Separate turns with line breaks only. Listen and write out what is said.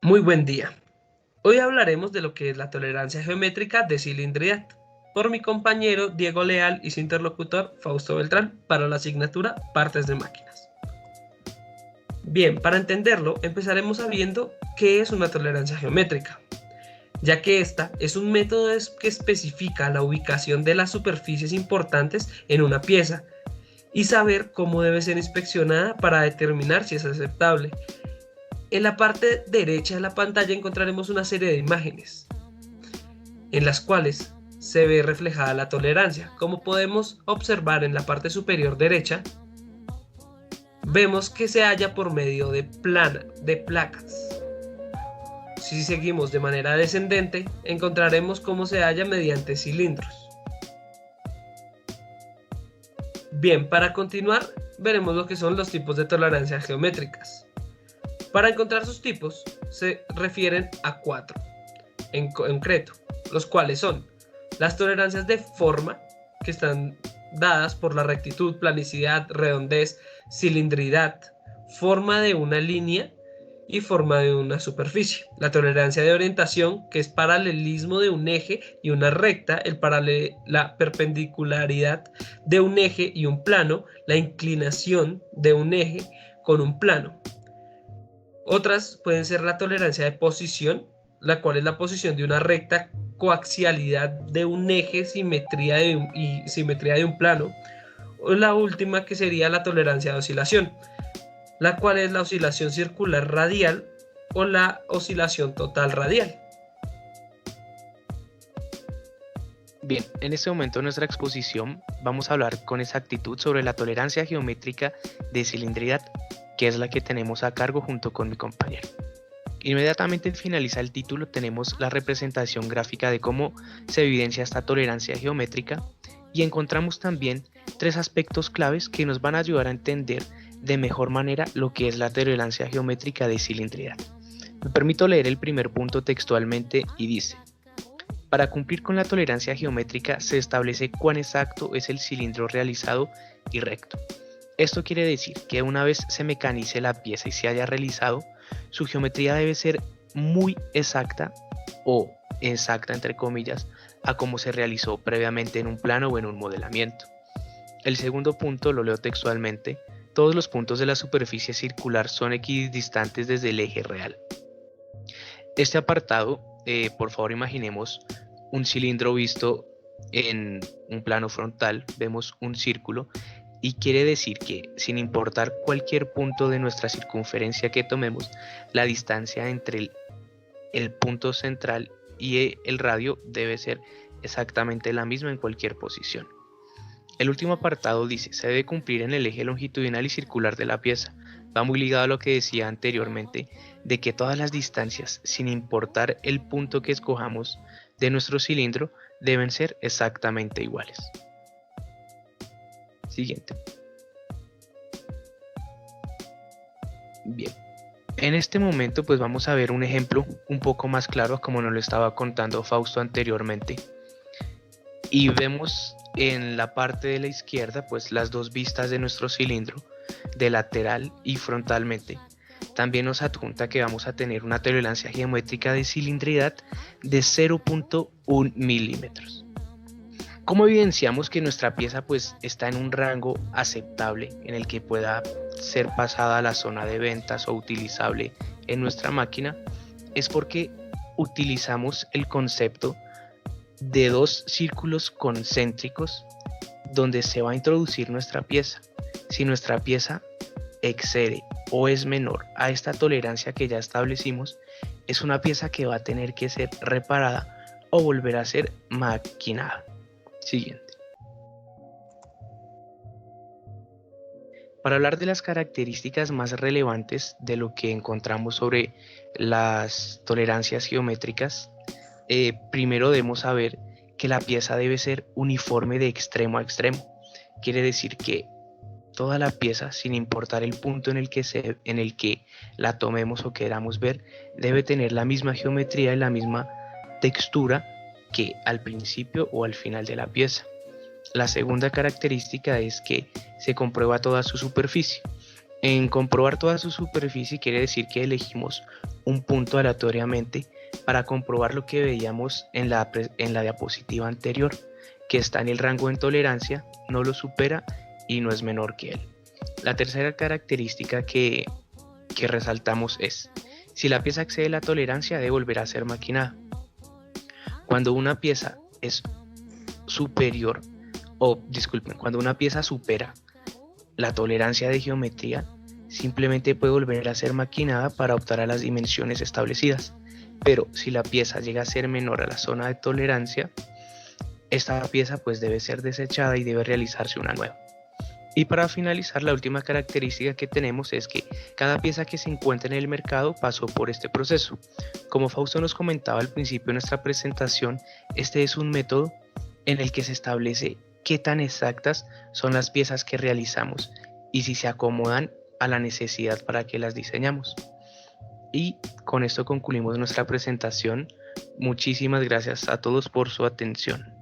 Muy buen día. Hoy hablaremos de lo que es la tolerancia geométrica de cilindridad por mi compañero Diego Leal y su interlocutor Fausto Beltrán para la asignatura Partes de Máquinas. Bien, para entenderlo, empezaremos sabiendo qué es una tolerancia geométrica, ya que esta es un método que especifica la ubicación de las superficies importantes en una pieza y saber cómo debe ser inspeccionada para determinar si es aceptable. En la parte derecha de la pantalla encontraremos una serie de imágenes en las cuales se ve reflejada la tolerancia. Como podemos observar en la parte superior derecha, vemos que se halla por medio de placas. Si seguimos de manera descendente, encontraremos cómo se halla mediante cilindros. Bien, para continuar, veremos lo que son los tipos de tolerancia geométricas. Para encontrar sus tipos, se refieren a 4 en concreto, los cuales son las tolerancias de forma, que están dadas por la rectitud, planicidad, redondez, cilindridad, forma de una línea y forma de una superficie. La tolerancia de orientación, que es paralelismo de un eje y una recta, la perpendicularidad de un eje y un plano, la inclinación de un eje con un plano. Otras pueden ser la tolerancia de posición, la cual es la posición de una recta, coaxialidad de un eje y simetría de un plano. O la última, que sería la tolerancia de oscilación, la cual es la oscilación circular radial o la oscilación total radial.
Bien, en este momento de nuestra exposición vamos a hablar con exactitud sobre la tolerancia geométrica de cilindridad, que es la que tenemos a cargo junto con mi compañero. Inmediatamente al finalizar el título tenemos la representación gráfica de cómo se evidencia esta tolerancia geométrica y encontramos también 3 aspectos claves que nos van a ayudar a entender de mejor manera lo que es la tolerancia geométrica de cilindridad. Me permito leer el primer punto textualmente y dice: para cumplir con la tolerancia geométrica se establece cuán exacto es el cilindro realizado y recto. Esto quiere decir que una vez se mecanice la pieza y se haya realizado, su geometría debe ser muy exacta o exacta entre comillas a como se realizó previamente en un plano o en un modelamiento. El segundo punto lo leo textualmente: todos los puntos de la superficie circular son equidistantes desde el eje real. Este apartado, por favor imaginemos un cilindro visto en un plano frontal, vemos un círculo y quiere decir que sin importar cualquier punto de nuestra circunferencia que tomemos, la distancia entre el punto central y el radio debe ser exactamente la misma en cualquier posición. El último apartado dice: se debe cumplir en el eje longitudinal y circular de la pieza. Va muy ligado a lo que decía anteriormente, de que todas las distancias, sin importar el punto que escojamos de nuestro cilindro, deben ser exactamente iguales. Siguiente. Bien. En este momento pues vamos a ver un ejemplo un poco más claro, como nos lo estaba contando Fausto anteriormente. Y vemos en la parte de la izquierda pues las dos vistas de nuestro cilindro, de lateral y frontalmente. También nos adjunta que vamos a tener una tolerancia geométrica de cilindridad de 0.1 milímetros. ¿Cómo evidenciamos que nuestra pieza pues está en un rango aceptable en el que pueda ser pasada a la zona de ventas o utilizable en nuestra máquina? Es porque utilizamos el concepto de 2 círculos concéntricos donde se va a introducir nuestra pieza. Si nuestra pieza excede o es menor a esta tolerancia que ya establecimos, es una pieza que va a tener que ser reparada o volver a ser maquinada. Siguiente. Para hablar de las características más relevantes de lo que encontramos sobre las tolerancias geométricas, primero debemos saber que la pieza debe ser uniforme de extremo a extremo. Quiere decir que toda la pieza, sin importar el punto en el que la tomemos o queramos ver, debe tener la misma geometría y la misma textura que al principio o al final de la pieza. La segunda característica es que se comprueba toda su superficie. En comprobar toda su superficie quiere decir que elegimos un punto aleatoriamente para comprobar lo que veíamos en la diapositiva anterior, que está en el rango de tolerancia, no lo supera y no es menor que él. La tercera característica que resaltamos es: si la pieza excede la tolerancia, debe volver a ser maquinada. Cuando una pieza es superior, cuando una pieza supera la tolerancia de geometría, simplemente puede volver a ser maquinada para optar a las dimensiones establecidas. Pero si la pieza llega a ser menor a la zona de tolerancia, esta pieza pues debe ser desechada y debe realizarse una nueva. Y para finalizar, la última característica que tenemos es que cada pieza que se encuentra en el mercado pasó por este proceso. Como Fausto nos comentaba al principio de nuestra presentación, este es un método en el que se establece qué tan exactas son las piezas que realizamos y si se acomodan a la necesidad para que las diseñamos. Y con esto concluimos nuestra presentación. Muchísimas gracias a todos por su atención.